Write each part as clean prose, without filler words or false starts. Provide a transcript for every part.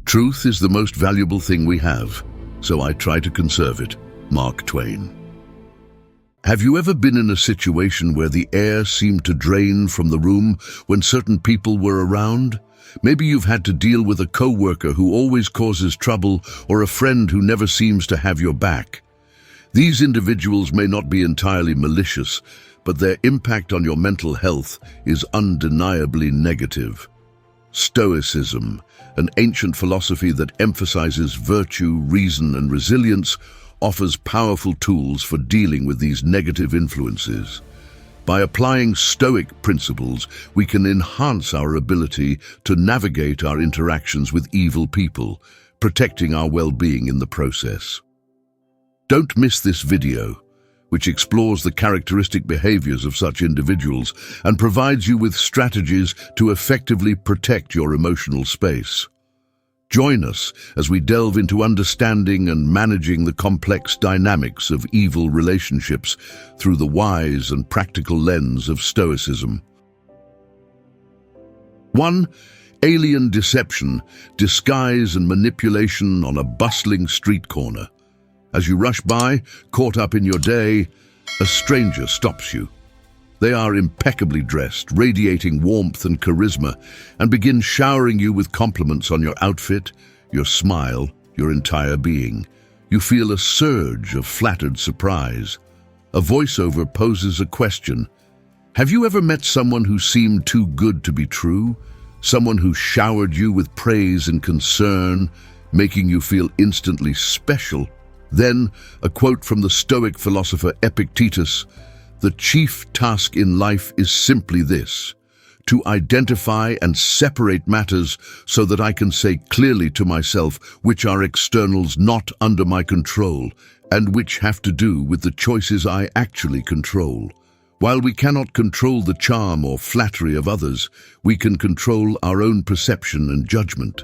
Truth is the most valuable thing we have, so I try to conserve it. Mark Twain. Have you ever been in a situation where the air seemed to drain from the room when certain people were around? Maybe you've had to deal with a coworker who always causes trouble or a friend who never seems to have your back. These individuals may not be entirely malicious, but their impact on your mental health is undeniably negative. Stoicism, an ancient philosophy that emphasizes virtue, reason, and resilience, offers powerful tools for dealing with these negative influences. By applying Stoic principles, we can enhance our ability to navigate our interactions with evil people, protecting our well-being in the process. Don't miss this video, which explores the characteristic behaviors of such individuals and provides you with strategies to effectively protect your emotional space. Join us as we delve into understanding and managing the complex dynamics of evil relationships through the wise and practical lens of Stoicism. 1. Alien deception, disguise and manipulation on a bustling street corner. As you rush by, caught up in your day, a stranger stops you. They are impeccably dressed, radiating warmth and charisma, and begin showering you with compliments on your outfit, your smile, your entire being. You feel a surge of flattered surprise. A voiceover poses a question. Have you ever met someone who seemed too good to be true? Someone who showered you with praise and concern, making you feel instantly special? Then, a quote from the Stoic philosopher Epictetus: "The chief task in life is simply this, to identify and separate matters so that I can say clearly to myself which are externals not under my control and which have to do with the choices I actually control." While we cannot control the charm or flattery of others, we can control our own perception and judgment.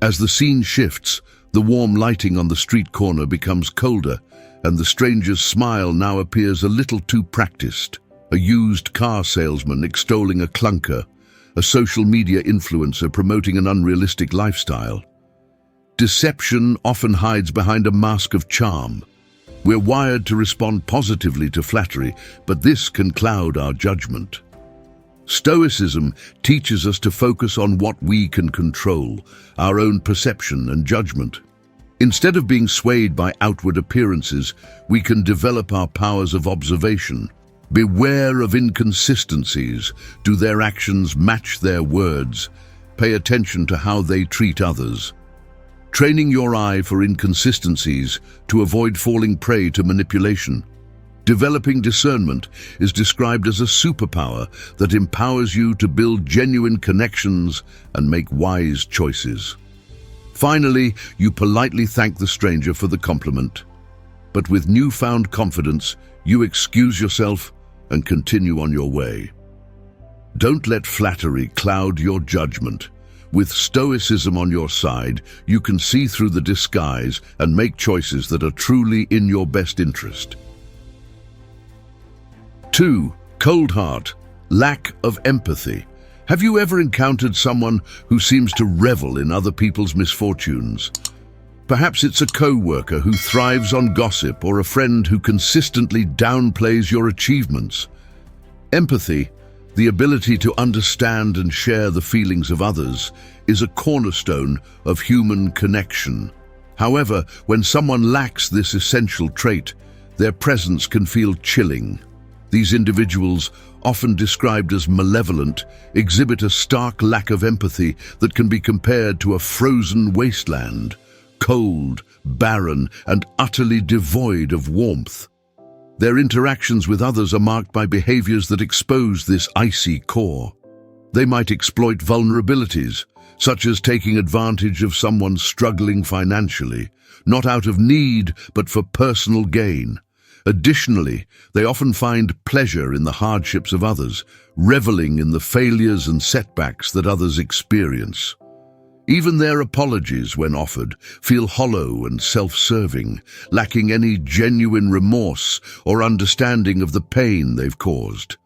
As the scene shifts, the warm lighting on the street corner becomes colder, and the stranger's smile now appears a little too practiced. A used car salesman extolling a clunker, a social media influencer promoting an unrealistic lifestyle. Deception often hides behind a mask of charm. We're wired to respond positively to flattery, but this can cloud our judgment. Stoicism teaches us to focus on what we can control, our own perception and judgment. Instead of being swayed by outward appearances, we can develop our powers of observation. Beware of inconsistencies. Do their actions match their words? Pay attention to how they treat others. Training your eye for inconsistencies to avoid falling prey to manipulation. Developing discernment is described as a superpower that empowers you to build genuine connections and make wise choices. Finally, you politely thank the stranger for the compliment. But with newfound confidence, you excuse yourself and continue on your way. Don't let flattery cloud your judgment. With Stoicism on your side, you can see through the disguise and make choices that are truly in your best interest. 2. Cold heart, lack of empathy. Have you ever encountered someone who seems to revel in other people's misfortunes? Perhaps it's a co-worker who thrives on gossip or a friend who consistently downplays your achievements. Empathy, the ability to understand and share the feelings of others, is a cornerstone of human connection. However, when someone lacks this essential trait, their presence can feel chilling. These individuals, often described as malevolent, exhibit a stark lack of empathy that can be compared to a frozen wasteland, cold, barren, and utterly devoid of warmth. Their interactions with others are marked by behaviors that expose this icy core. They might exploit vulnerabilities, such as taking advantage of someone struggling financially, not out of need but for personal gain. Additionally, they often find pleasure in the hardships of others, reveling in the failures and setbacks that others experience. Even their apologies, when offered, feel hollow and self-serving, lacking any genuine remorse or understanding of the pain they've caused.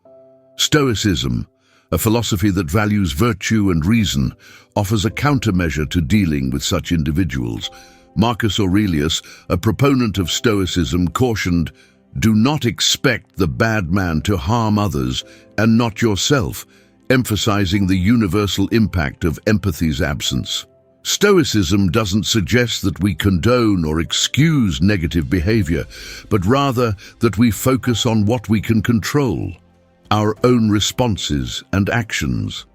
Stoicism, a philosophy that values virtue and reason, offers a countermeasure to dealing with such individuals. Marcus Aurelius, a proponent of Stoicism, cautioned, "Do not expect the bad man to harm others and not yourself," emphasizing the universal impact of empathy's absence. Stoicism doesn't suggest that we condone or excuse negative behavior, but rather that we focus on what we can control, our own responses and actions.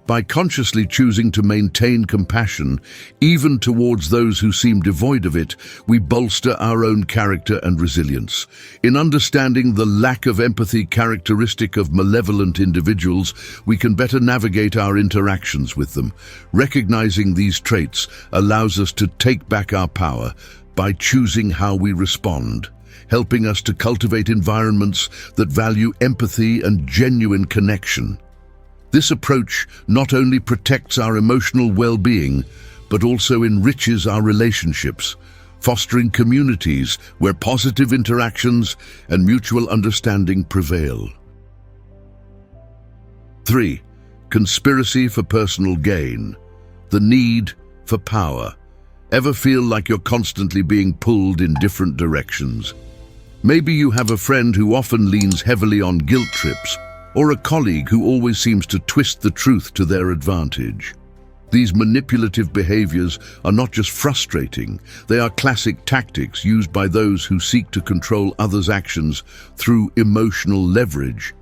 By consciously choosing to maintain compassion, even towards those who seem devoid of it, we bolster our own character and resilience. In understanding the lack of empathy characteristic of malevolent individuals, we can better navigate our interactions with them. Recognizing these traits allows us to take back our power by choosing how we respond, helping us to cultivate environments that value empathy and genuine connection. This approach not only protects our emotional well-being, but also enriches our relationships, fostering communities where positive interactions and mutual understanding prevail. 3. Conspiracy for personal gain. The need for power. Ever feel like you're constantly being pulled in different directions? Maybe you have a friend who often leans heavily on guilt trips, or a colleague who always seems to twist the truth to their advantage. These manipulative behaviors are not just frustrating, they are classic tactics used by those who seek to control others' actions through emotional leverage.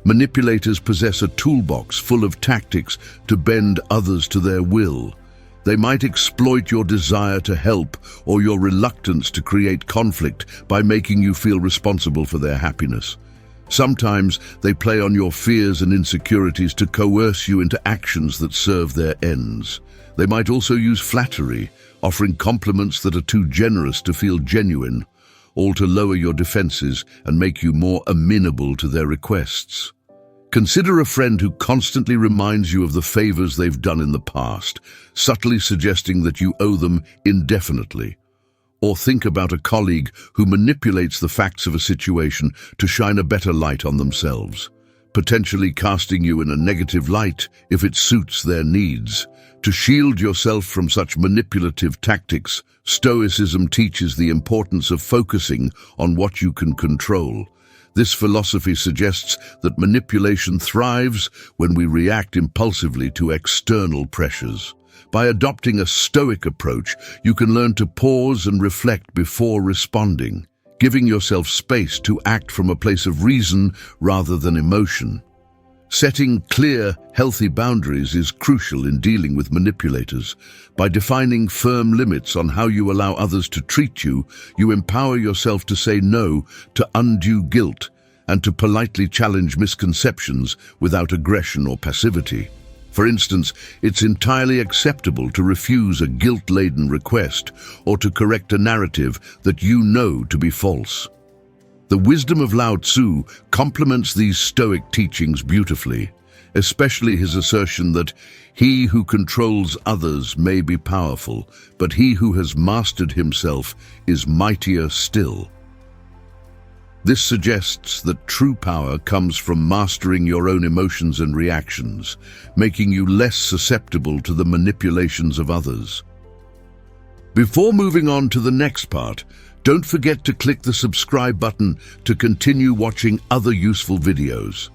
Manipulators possess a toolbox full of tactics to bend others to their will. They might exploit your desire to help or your reluctance to create conflict by making you feel responsible for their happiness. Sometimes they play on your fears and insecurities to coerce you into actions that serve their ends. They might also use flattery, offering compliments that are too generous to feel genuine, all to lower your defenses and make you more amenable to their requests. Consider a friend who constantly reminds you of the favors they've done in the past, subtly suggesting that you owe them indefinitely. Or think about a colleague who manipulates the facts of a situation to shine a better light on themselves, potentially casting you in a negative light if it suits their needs. To shield yourself from such manipulative tactics, Stoicism teaches the importance of focusing on what you can control. This philosophy suggests that manipulation thrives when we react impulsively to external pressures. By adopting a Stoic approach, you can learn to pause and reflect before responding, giving yourself space to act from a place of reason rather than emotion. Setting clear, healthy boundaries is crucial in dealing with manipulators. By defining firm limits on how you allow others to treat you, you empower yourself to say no to undue guilt and to politely challenge misconceptions without aggression or passivity. For instance, it's entirely acceptable to refuse a guilt-laden request or to correct a narrative that you know to be false. The wisdom of Lao Tzu complements these Stoic teachings beautifully, especially his assertion that he who controls others may be powerful, but he who has mastered himself is mightier still. This suggests that true power comes from mastering your own emotions and reactions, making you less susceptible to the manipulations of others. Before moving on to the next part, don't forget to click the subscribe button to continue watching other useful videos.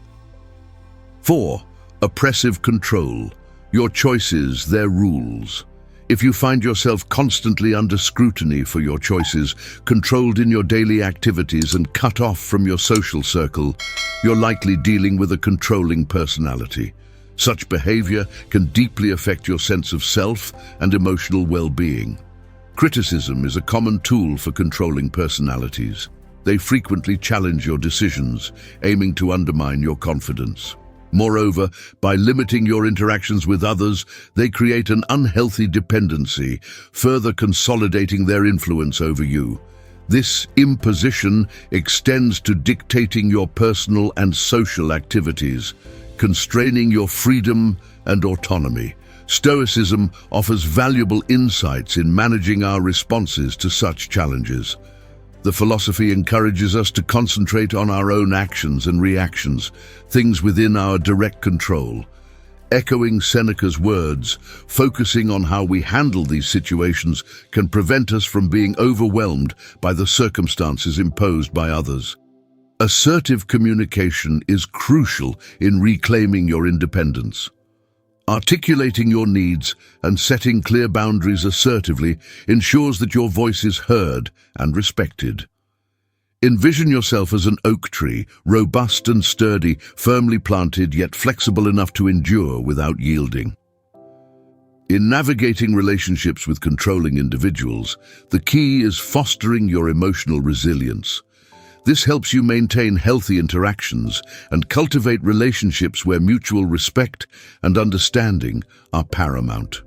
4. Oppressive control. Your choices, their rules. If you find yourself constantly under scrutiny for your choices, controlled in your daily activities and cut off from your social circle, you're likely dealing with a controlling personality. Such behavior can deeply affect your sense of self and emotional well-being. Criticism is a common tool for controlling personalities. They frequently challenge your decisions, aiming to undermine your confidence. Moreover, by limiting your interactions with others, they create an unhealthy dependency, further consolidating their influence over you. This imposition extends to dictating your personal and social activities, constraining your freedom and autonomy. Stoicism offers valuable insights in managing our responses to such challenges. The philosophy encourages us to concentrate on our own actions and reactions, things within our direct control. Echoing Seneca's words, focusing on how we handle these situations can prevent us from being overwhelmed by the circumstances imposed by others. Assertive communication is crucial in reclaiming your independence. Articulating your needs and setting clear boundaries assertively ensures that your voice is heard and respected. Envision yourself as an oak tree, robust and sturdy, firmly planted yet flexible enough to endure without yielding. In navigating relationships with controlling individuals, the key is fostering your emotional resilience. This helps you maintain healthy interactions and cultivate relationships where mutual respect and understanding are paramount.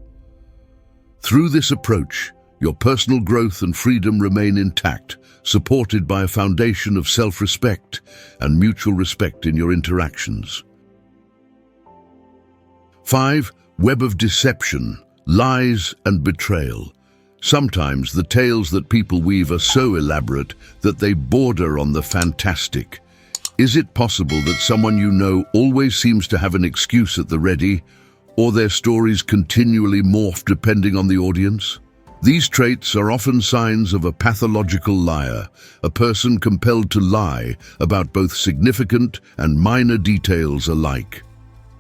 Through this approach, your personal growth and freedom remain intact, supported by a foundation of self-respect and mutual respect in your interactions. 5. Web of deception, lies and betrayal. Sometimes the tales that people weave are so elaborate that they border on the fantastic. Is it possible that someone you know always seems to have an excuse at the ready, or their stories continually morph depending on the audience? These traits are often signs of a pathological liar, a person compelled to lie about both significant and minor details alike.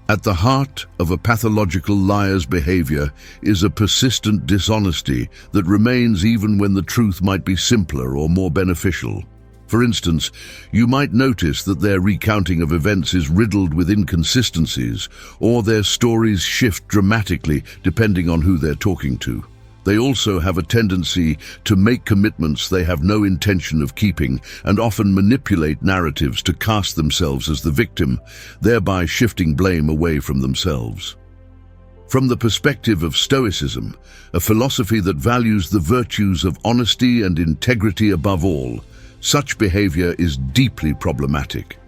At the heart of a pathological liar's behavior is a persistent dishonesty that remains even when the truth might be simpler or more beneficial. For instance, you might notice that their recounting of events is riddled with inconsistencies, or their stories shift dramatically depending on who they're talking to. They also have a tendency to make commitments they have no intention of keeping and often manipulate narratives to cast themselves as the victim, thereby shifting blame away from themselves. From the perspective of Stoicism, a philosophy that values the virtues of honesty and integrity above all, such behavior is deeply problematic.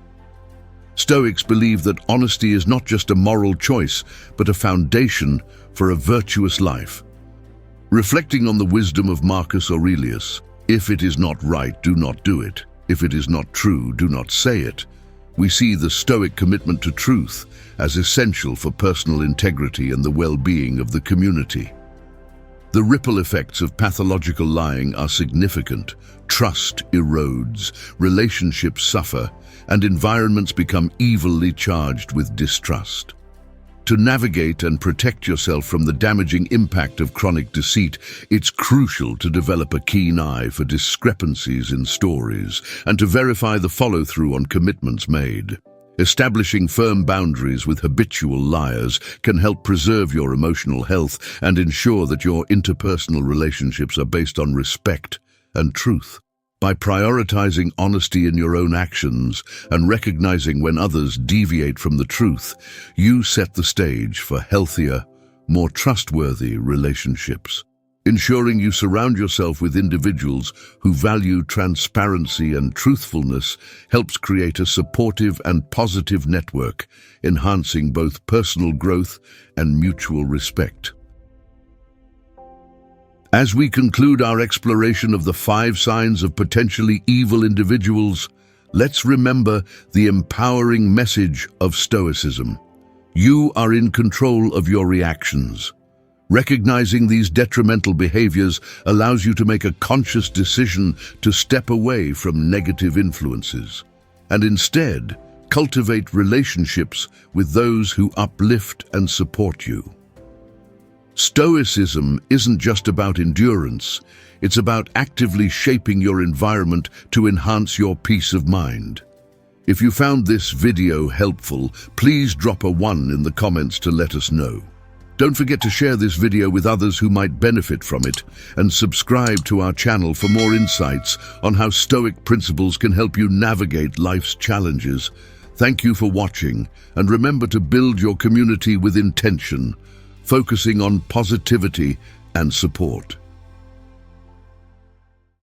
Stoics believe that honesty is not just a moral choice, but a foundation for a virtuous life. Reflecting on the wisdom of Marcus Aurelius, if it is not right, do not do it. If it is not true, do not say it. We see the Stoic commitment to truth as essential for personal integrity and the well-being of the community. The ripple effects of pathological lying are significant. Trust erodes, relationships suffer, and environments become evilly charged with distrust. To navigate and protect yourself from the damaging impact of chronic deceit, it's crucial to develop a keen eye for discrepancies in stories and to verify the follow-through on commitments made. Establishing firm boundaries with habitual liars can help preserve your emotional health and ensure that your interpersonal relationships are based on respect and truth. By prioritizing honesty in your own actions and recognizing when others deviate from the truth, you set the stage for healthier, more trustworthy relationships. Ensuring you surround yourself with individuals who value transparency and truthfulness helps create a supportive and positive network, enhancing both personal growth and mutual respect. As we conclude our exploration of the 5 signs of potentially evil individuals, let's remember the empowering message of Stoicism. You are in control of your reactions. Recognizing these detrimental behaviors allows you to make a conscious decision to step away from negative influences, and instead cultivate relationships with those who uplift and support you. Stoicism isn't just about endurance, it's about actively shaping your environment to enhance your peace of mind. If you found this video helpful, please drop a 1 in the comments to let us know. Don't forget to share this video with others who might benefit from it, and subscribe to our channel for more insights on how Stoic principles can help you navigate life's challenges. Thank you for watching, and remember to build your community with intention, focusing on positivity and support.